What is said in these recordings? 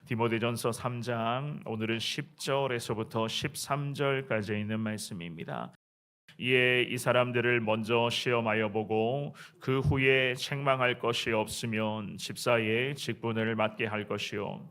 디모데전서 3장 오늘은 10절에서부터 13절까지 있는 말씀입니다. 이에 이 사람들을 먼저 시험하여 보고 그 후에 책망할 것이 없으면 집사의 직분을 맡게 할 것이요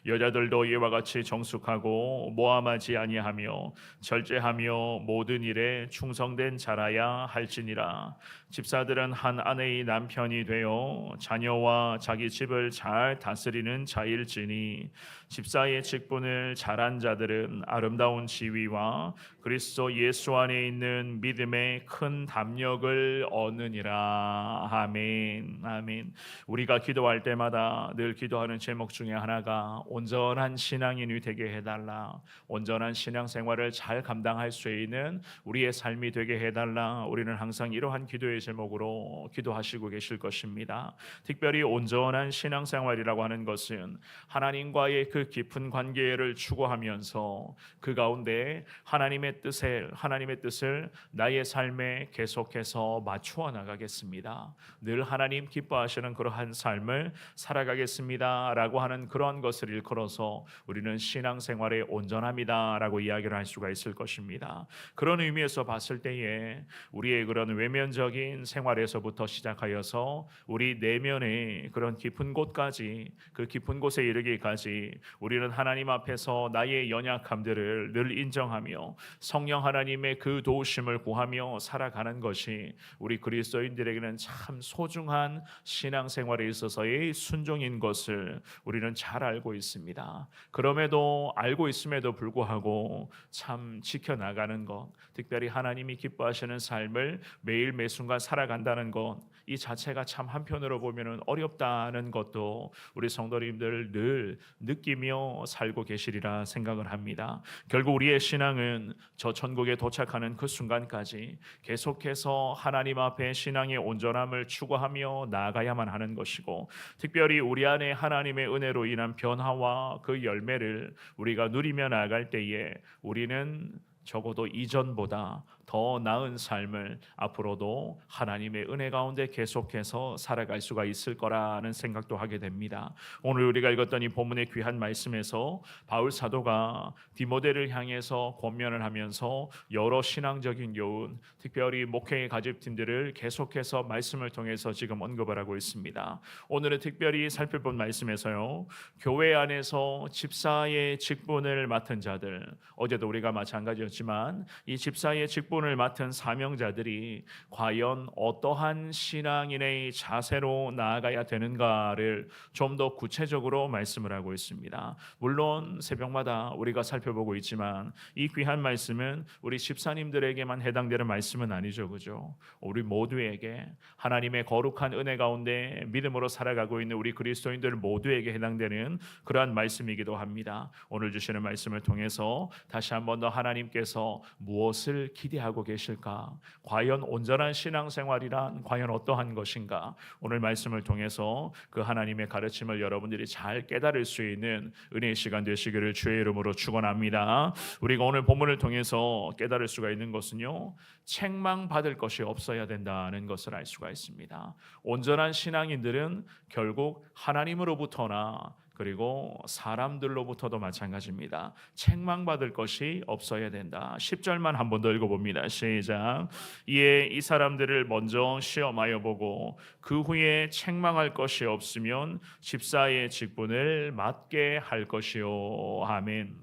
여자들도 이와 같이 정숙하고 모함하지 아니하며 절제하며 모든 일에 충성된 자라야 할지니라. 집사들은 한 아내의 남편이 되어 자녀와 자기 집을 잘 다스리는 자일지니 집사의 직분을 잘한 자들은 아름다운 지위와 그리스도 예수 안에 있는 믿음의 큰 담력을 얻느니라. 아멘. 아멘. 우리가 기도할 때마다 늘 기도하는 제목 중에 하나가 온전한 신앙인이 되게 해달라. 온전한 신앙생활을 잘 감당할 수 있는 우리의 삶이 되게 해달라. 우리는 항상 이러한 기도의 제목으로 기도하시고 계실 것입니다. 특별히 온전한 신앙생활이라고 하는 것은 하나님과의 그 깊은 관계를 추구하면서 그 가운데 하나님의 뜻을 나의 삶에 계속해서 맞추어 나가겠습니다. 늘 하나님 기뻐하시는 그러한 삶을 살아가겠습니다라고 하는 그러한 것을 일컬어서 우리는 신앙생활의 온전함이다라고 이야기를 할 수가 있을 것입니다. 그런 의미에서 봤을 때에 우리의 그런 외면적인 생활에서부터 시작하여서 우리 내면의 그런 깊은 곳까지, 그 깊은 곳에 이르기까지 우리는 하나님 앞에서 나의 연약함들을 늘 인정하며 성령 하나님의 그 도우심을 구하며 살아가는 것이 우리 그리스도인들에게는 참 소중한 신앙생활에 있어서의 순종인 것을 우리는 잘 알고 있습니다. 그럼에도 알고 있음에도 불구하고 참 지켜나가는 것, 특별히 하나님이 기뻐하시는 삶을 매일 매순간 살아간다는 것, 이 자체가 참 한편으로 보면 어렵다는 것도 우리 성도님들 늘 느끼며 살고 계시리라 생각을 합니다. 결국 우리의 신앙은 저 천국에 도착하는 그 순간까지 계속해서 하나님 앞에 신앙의 온전함을 추구하며 나아가야만 하는 것이고, 특별히 우리 안에 하나님의 은혜로 인한 변화와 그 열매를 우리가 누리며 나아갈 때에 우리는 적어도 이전보다 더 나은 삶을 앞으로도 하나님의 은혜 가운데 계속해서 살아갈 수가 있을 거라는 생각도 하게 됩니다. 오늘 우리가 읽었던 이 본문의 귀한 말씀에서 바울 사도가 디모데를 향해서 권면을 하면서 여러 신앙적인 교훈, 특별히 목회의 가집팀들을 계속해서 말씀을 통해서 지금 언급을 하고 있습니다. 오늘은 특별히 살펴본 말씀에서요, 교회 안에서 집사의 직분을 맡은 자들, 어제도 우리가 마찬가지였지만 이 집사의 직분을 맡은 사명자들이 과연 어떠한 신앙인의 자세로 나아가야 되는가를 좀 더 구체적으로 말씀을 하고 있습니다. 물론 새벽마다 우리가 살펴보고 있지만 이 귀한 말씀은 우리 집사님들에게만 해당되는 말씀은 아니죠, 그죠? 우리 모두에게, 하나님의 거룩한 은혜 가운데 믿음으로 살아가고 있는 우리 그리스도인들 모두에게 해당되는 그러한 말씀이기도 합니다. 오늘 주시는 말씀을 통해서 다시 한 번 더 하나님께서 무엇을 기대하고 계실까? 과연 온전한 신앙생활이란 과연 어떠한 것인가? 오늘 말씀을 통해서 그 하나님의 가르침을 여러분들이 잘 깨달을 수 있는 은혜의 시간 되시기를 주의 이름으로 축원합니다. 우리가 오늘 본문을 통해서 깨달을 수가 있는 것은요, 책망받을 것이 없어야 된다는 것을 알 수가 있습니다. 온전한 신앙인들은 결국 하나님으로부터나 그리고 사람들로부터도 마찬가지입니다. 책망받을 것이 없어야 된다. 10절만 한 번 더 읽어봅니다. 시작. 이에 이 사람들을 먼저 시험하여 보고 그 후에 책망할 것이 없으면 집사의 직분을 맡게 할 것이요. 아멘.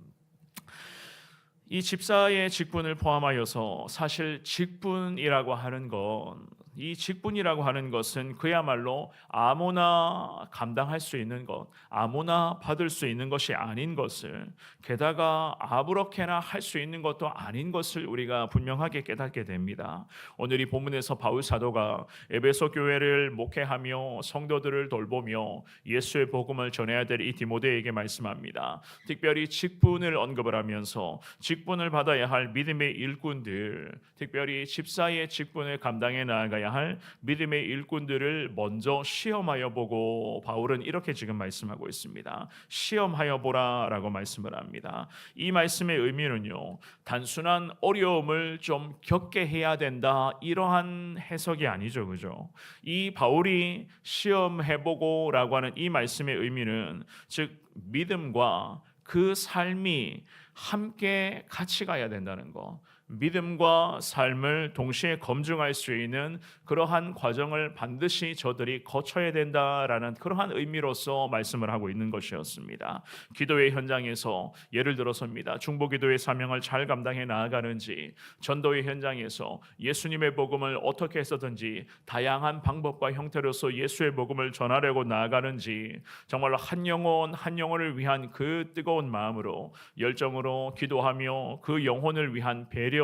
이 집사의 직분을 포함하여서 사실 직분이라고 하는 건, 이 직분이라고 하는 것은 그야말로 아무나 감당할 수 있는 것, 아무나 받을 수 있는 것이 아닌 것을, 게다가 아무렇게나 할 수 있는 것도 아닌 것을 우리가 분명하게 깨닫게 됩니다. 오늘 이 본문에서 바울 사도가 에베소 교회를 목회하며 성도들을 돌보며 예수의 복음을 전해야 될 이 디모데에게 말씀합니다. 특별히 직분을 언급을 하면서 직분을 받아야 할 믿음의 일꾼들, 특별히 집사의 직분을 감당해 나아가야 세워가야 할 믿음의 일꾼들을 먼저 시험하여 보고, 바울은 이렇게 지금 말씀하고 있습니다. 시험하여 보라라고 말씀을 합니다. 이 말씀의 의미는요, 단순한 어려움을 좀 겪게 해야 된다, 이러한 해석이 아니죠, 그죠? 이 바울이 시험해보고라고 하는 이 말씀의 의미는, 즉 믿음과 그 삶이 함께 같이 가야 된다는 거, 믿음과 삶을 동시에 검증할 수 있는 그러한 과정을 반드시 저들이 거쳐야 된다라는 그러한 의미로서 말씀을 하고 있는 것이었습니다. 기도의 현장에서 예를 들어서입니다, 중보기도의 사명을 잘 감당해 나아가는지, 전도의 현장에서 예수님의 복음을 어떻게 해서든지 다양한 방법과 형태로서 예수의 복음을 전하려고 나아가는지, 정말로 한 영혼을 위한 그 뜨거운 마음으로 열정으로 기도하며 그 영혼을 위한 배려와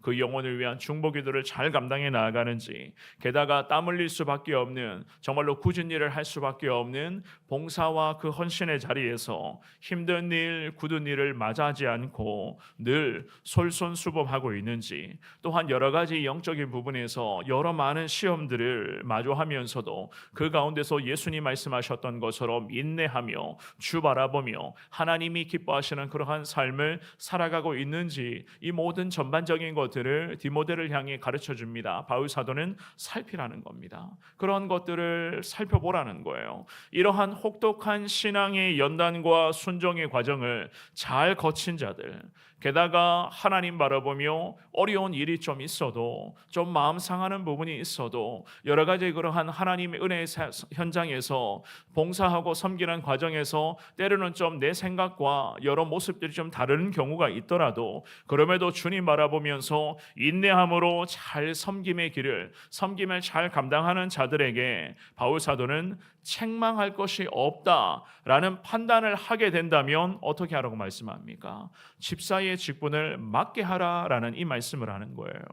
그 영혼을 위한 중보기도를 잘 감당해 나아가는지, 게다가 땀 흘릴 수밖에 없는, 정말로 굳은 일을 할 수밖에 없는 봉사와 그 헌신의 자리에서 힘든 일, 굳은 일을 맞이하지 않고 늘 솔선수범하고 있는지, 또한 여러 가지 영적인 부분에서 여러 많은 시험들을 마주하면서도 그 가운데서 예수님 말씀하셨던 것처럼 인내하며 주 바라보며 하나님이 기뻐하시는 그러한 삶을 살아가고 있는지, 이 모든 전반적인 것들을 디모데를 향해 가르쳐 줍니다. 바울 사도는 살피라는 겁니다. 그런 것들을 살펴보라는 거예요. 이러한 혹독한 신앙의 연단과 순종의 과정을 잘 거친 자들, 게다가 하나님 바라보며 어려운 일이 좀 있어도, 좀 마음 상하는 부분이 있어도, 여러 가지 그러한 하나님의 은혜의 현장에서 봉사하고 섬기는 과정에서 때로는 좀 내 생각과 여러 모습들이 좀 다른 경우가 있더라도, 그럼에도 주님 바라보면서 인내함으로 잘 섬김의 길을, 섬김을 잘 감당하는 자들에게 바울 사도는 책망할 것이 없다라는 판단을 하게 된다면 어떻게 하라고 말씀합니까? 집사의 직분을 맡게 하라라는 이 말씀을 하는 거예요.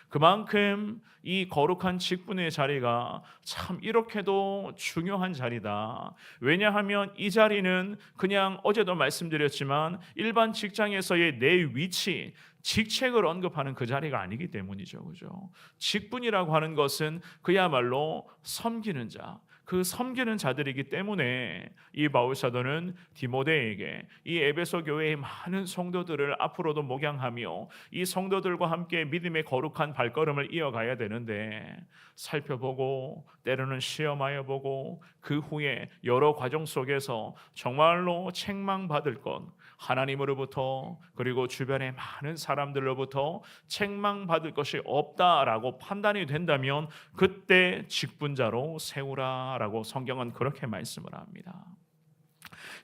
그만큼 이 거룩한 직분의 자리가 참 이렇게도 중요한 자리다. 왜냐하면 이 자리는 그냥 어제도 말씀드렸지만 일반 직장에서의 내 위치, 직책을 언급하는 그 자리가 아니기 때문이죠. 그죠? 직분이라고 하는 것은 그야말로 섬기는 자, 그 섬기는 자들이기 때문에 이 바울 사도는 디모데에게 이 에베소 교회의 많은 성도들을 앞으로도 목양하며 이 성도들과 함께 믿음의 거룩한 발걸음을 이어가야 되는데, 살펴보고 때로는 시험하여 보고 그 후에 여러 과정 속에서 정말로 책망받을 것, 하나님으로부터 그리고 주변의 많은 사람들로부터 책망받을 것이 없다라고 판단이 된다면 그때 직분자로 세우라라고 성경은 그렇게 말씀을 합니다.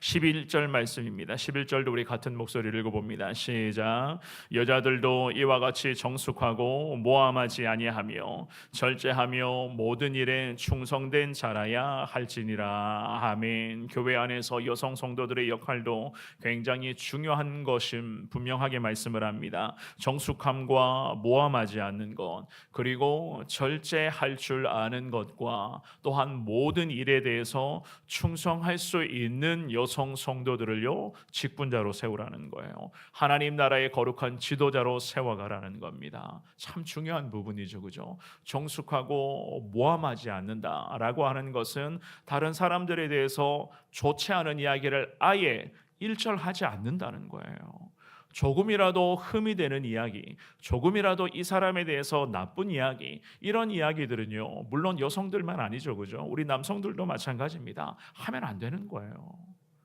11절 말씀입니다. 11절도 우리 같은 목소리를 읽어봅니다. 시작. 여자들도 이와 같이 정숙하고 모함하지 아니하며 절제하며 모든 일에 충성된 자라야 할지니라. 아멘. 교회 안에서 여성 성도들의 역할도 굉장히 중요한 것임 분명하게 말씀을 합니다. 정숙함과 모함하지 않는 것, 그리고 절제할 줄 아는 것과 또한 모든 일에 대해서 충성할 수 있는 여성 성도들을요 직분자로 세우라는 거예요. 하나님 나라의 거룩한 지도자로 세워가라는 겁니다. 참 중요한 부분이죠, 그죠? 정숙하고 모함하지 않는다라고 하는 것은 다른 사람들에 대해서 좋지 않은 이야기를 아예 일절하지 않는다는 거예요. 조금이라도 흠이 되는 이야기, 조금이라도 이 사람에 대해서 나쁜 이야기, 이런 이야기들은요 물론 여성들만 아니죠, 그죠? 우리 남성들도 마찬가지입니다. 하면 안 되는 거예요.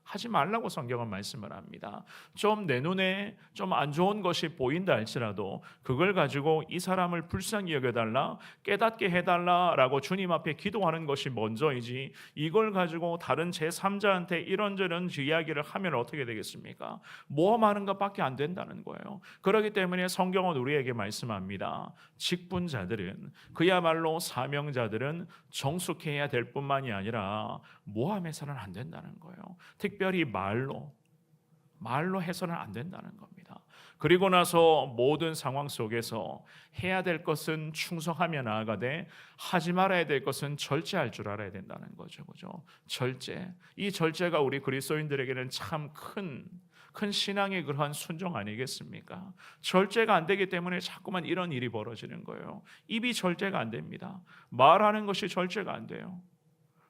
하지 말라고 성경은 말씀을 합니다. 좀 내 눈에 좀 안 좋은 것이 보인다 할지라도 그걸 가지고 이 사람을 불쌍히 여겨달라, 깨닫게 해달라라고 주님 앞에 기도하는 것이 먼저이지, 이걸 가지고 다른 제3자한테 이런저런 이야기를 하면 어떻게 되겠습니까? 모험하는 것밖에 안 된다는 거예요. 그렇기 때문에 성경은 우리에게 말씀합니다. 직분자들은, 그야말로 사명자들은 정숙해야 될 뿐만이 아니라 모함해서는 안 된다는 거예요. 특별히 말로 해서는 안 된다는 겁니다. 그리고 나서 모든 상황 속에서 해야 될 것은 충성하며 나아가되 하지 말아야 될 것은 절제할 줄 알아야 된다는 거죠. 그죠? 절제. 이 절제가 우리 그리스도인들에게는 참 큰 큰 신앙의 그러한 순종 아니겠습니까? 절제가 안 되기 때문에 자꾸만 이런 일이 벌어지는 거예요. 입이 절제가 안 됩니다. 말하는 것이 절제가 안 돼요.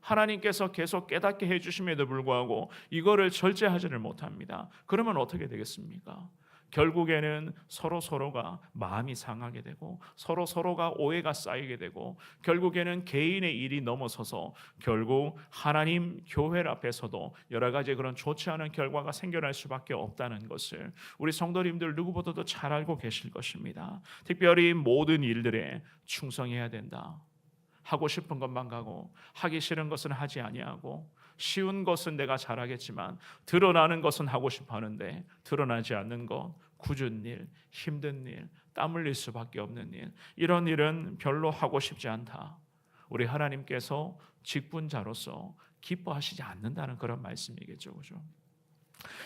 하나님께서 계속 깨닫게 해주심에도 불구하고 이거를 절제하지를 못합니다. 그러면 어떻게 되겠습니까? 결국에는 서로가 마음이 상하게 되고 서로가 오해가 쌓이게 되고 결국에는 개인의 일이 넘어서서 결국 하나님 교회 앞에서도 여러 가지 그런 좋지 않은 결과가 생겨날 수밖에 없다는 것을 우리 성도님들 누구보다도 잘 알고 계실 것입니다. 특별히 모든 일들에 충성해야 된다. 하고 싶은 것만 가고 하기 싫은 것은 하지 아니하고 쉬운 것은 내가 잘하겠지만 드러나는 것은 하고 싶어 하는데 드러나지 않는 것, 굳은 일, 힘든 일, 땀 흘릴 수밖에 없는 일, 이런 일은 별로 하고 싶지 않다. 우리 하나님께서 직분자로서 기뻐하시지 않는다는 그런 말씀이겠죠. 그죠?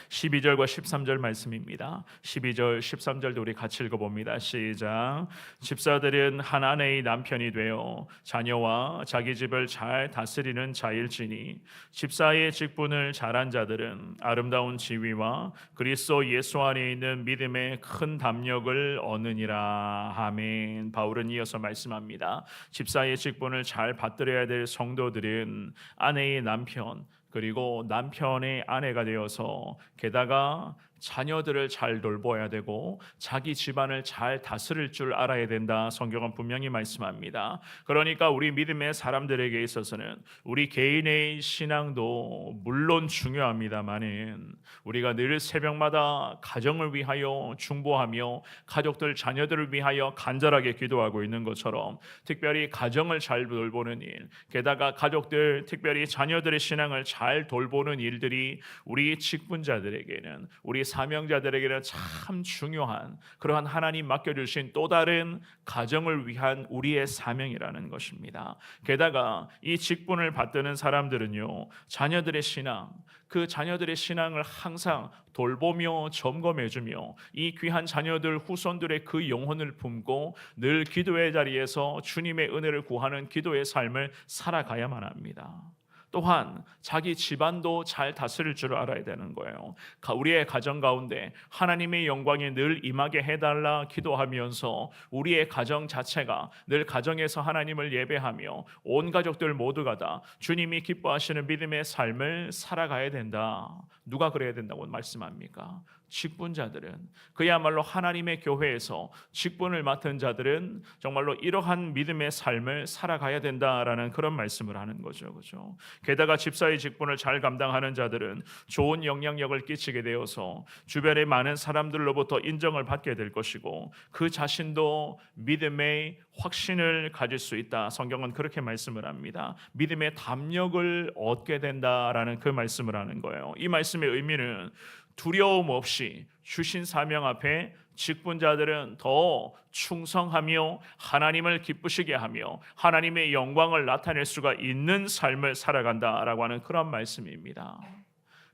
12절과 13절 말씀입니다. 12절 13절도 우리 같이 읽어봅니다. 시작. 집사들은 한 아내의 남편이 되어 자녀와 자기 집을 잘 다스리는 자일지니 집사의 직분을 잘한 자들은 아름다운 지위와 그리스도 예수 안에 있는 믿음의 큰 담력을 얻느니라. 아멘. 바울은 이어서 말씀합니다. 집사의 직분을 잘 받들어야 될 성도들은 아내의 남편 그리고 남편의 아내가 되어서 게다가 자녀들을 잘 돌봐야 되고 자기 집안을 잘 다스릴 줄 알아야 된다. 성경은 분명히 말씀합니다. 그러니까 우리 믿음의 사람들에게 있어서는 우리 개인의 신앙도 물론 중요합니다만은 우리가 늘 새벽마다 가정을 위하여 중보하며 가족들 자녀들을 위하여 간절하게 기도하고 있는 것처럼 특별히 가정을 잘 돌보는 일, 게다가 가족들 특별히 자녀들의 신앙을 잘 돌보는 일들이 우리 직분자들에게는 우리 사명자들에게는 참 중요한 그러한 하나님 맡겨주신 또 다른 가정을 위한 우리의 사명이라는 것입니다. 게다가 이 직분을 받드는 사람들은요, 자녀들의 신앙, 그 자녀들의 신앙을 항상 돌보며 점검해주며 이 귀한 자녀들 후손들의 그 영혼을 품고 늘 기도의 자리에서 주님의 은혜를 구하는 기도의 삶을 살아가야만 합니다. 또한 자기 집안도 잘 다스릴 줄 알아야 되는 거예요. 우리의 가정 가운데 하나님의 영광이 늘 임하게 해달라 기도하면서 우리의 가정 자체가 늘 가정에서 하나님을 예배하며 온 가족들 모두가 다 주님이 기뻐하시는 믿음의 삶을 살아가야 된다. 누가 그래야 된다고 말씀합니까? 직분자들은, 그야말로 하나님의 교회에서 직분을 맡은 자들은 정말로 이러한 믿음의 삶을 살아가야 된다라는 그런 말씀을 하는 거죠. 그죠? 게다가 집사의 직분을 잘 감당하는 자들은 좋은 영향력을 끼치게 되어서 주변의 많은 사람들로부터 인정을 받게 될 것이고 그 자신도 믿음의 확신을 가질 수 있다. 성경은 그렇게 말씀을 합니다. 믿음의 담력을 얻게 된다라는 그 말씀을 하는 거예요. 이 말씀의 의미는 두려움 없이 주신 사명 앞에 직분자들은 더 충성하며 하나님을 기쁘시게 하며 하나님의 영광을 나타낼 수가 있는 삶을 살아간다라고 하는 그런 말씀입니다.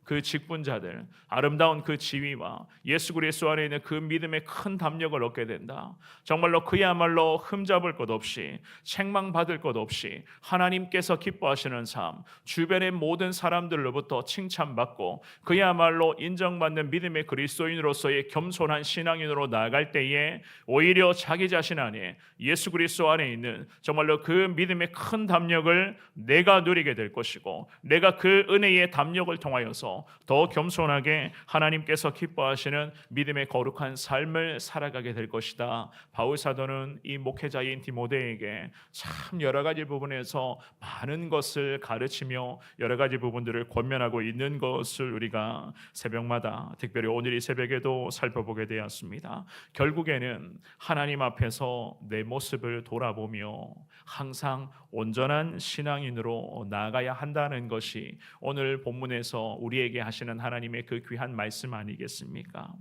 그 직분자들 아름다운 그 지위와 예수 그리스도 안에 있는 그 믿음의 큰 담력을 얻게 된다. 정말로 그야말로 흠잡을 것 없이 책망받을 것 없이 하나님께서 기뻐하시는 삶, 주변의 모든 사람들로부터 칭찬받고 그야말로 인정받는 믿음의 그리스도인으로서의 겸손한 신앙인으로 나아갈 때에 오히려 자기 자신 안에 예수 그리스도 안에 있는 정말로 그 믿음의 큰 담력을 내가 누리게 될 것이고 내가 그 은혜의 담력을 통하여서 더 겸손하게 하나님께서 기뻐하시는 믿음의 거룩한 삶을 살아가게 될 것이다. 바울 사도는 이 목회자인 디모데에게 참 여러 가지 부분에서 많은 것을 가르치며 여러 가지 부분들을 권면하고 있는 것을 우리가 새벽마다 특별히 오늘 이 새벽에도 살펴보게 되었습니다. 결국에는 하나님 앞에서 내 모습을 돌아보며 항상 온전한 신앙인으로 나아가야 한다는 것이 오늘 본문에서 우리에게 하시는 하나님의 그 귀한 말씀 아니겠습니까?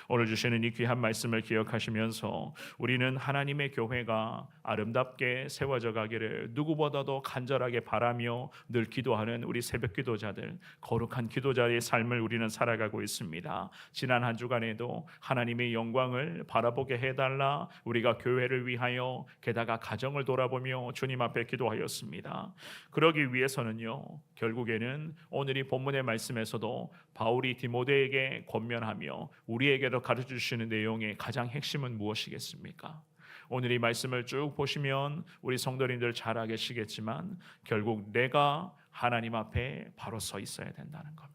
오늘 주시는 이 귀한 말씀을 기억하시면서 우리는 하나님의 교회가 아름답게 세워져 가기를 누구보다도 간절하게 바라며 늘 기도하는 우리 새벽 기도자들, 거룩한 기도자의 삶을 우리는 살아가고 있습니다. 지난 한 주간에도 하나님의 영광을 바라보게 해달라 우리가 교회를 위하여 게다가 가정을 돌아보며 주님 앞에 기도하였습니다. 그러기 위해서는요, 결국에는 오늘 이 본문의 말씀에서 중에서도 바울이 디모데에게 권면하며 우리에게도 가르쳐 주시는 내용의 가장 핵심은 무엇이겠습니까? 오늘 이 말씀을 쭉 보시면 우리 성도님들 잘 아시겠지만 결국 내가 하나님 앞에 바로 서 있어야 된다는 겁니다.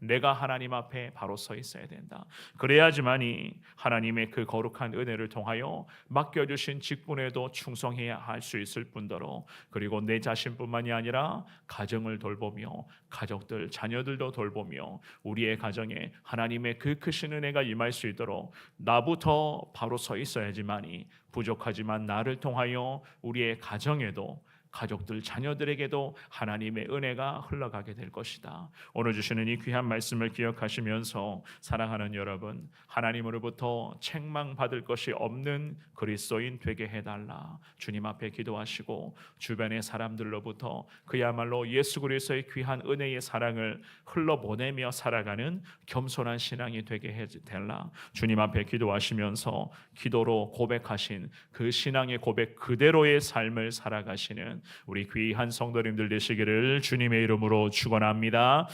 내가 하나님 앞에 바로 서 있어야 된다. 그래야지만이 하나님의 그 거룩한 은혜를 통하여 맡겨주신 직분에도 충성해야 할 수 있을 뿐더러 그리고 내 자신뿐만이 아니라 가정을 돌보며 가족들, 자녀들도 돌보며 우리의 가정에 하나님의 그 크신 은혜가 임할 수 있도록 나부터 바로 서 있어야지만이 부족하지만 나를 통하여 우리의 가정에도 가족들, 자녀들에게도 하나님의 은혜가 흘러가게 될 것이다. 오늘 주시는 이 귀한 말씀을 기억하시면서 사랑하는 여러분, 하나님으로부터 책망받을 것이 없는 그리스도인 되게 해달라. 주님 앞에 기도하시고 주변의 사람들로부터 그야말로 예수 그리스도의 귀한 은혜의 사랑을 흘러보내며 살아가는 겸손한 신앙이 되게 해달라. 주님 앞에 기도하시면서 기도로 고백하신 그 신앙의 고백 그대로의 삶을 살아가시는 우리 귀한 성도님들 되시기를 주님의 이름으로 축원합니다.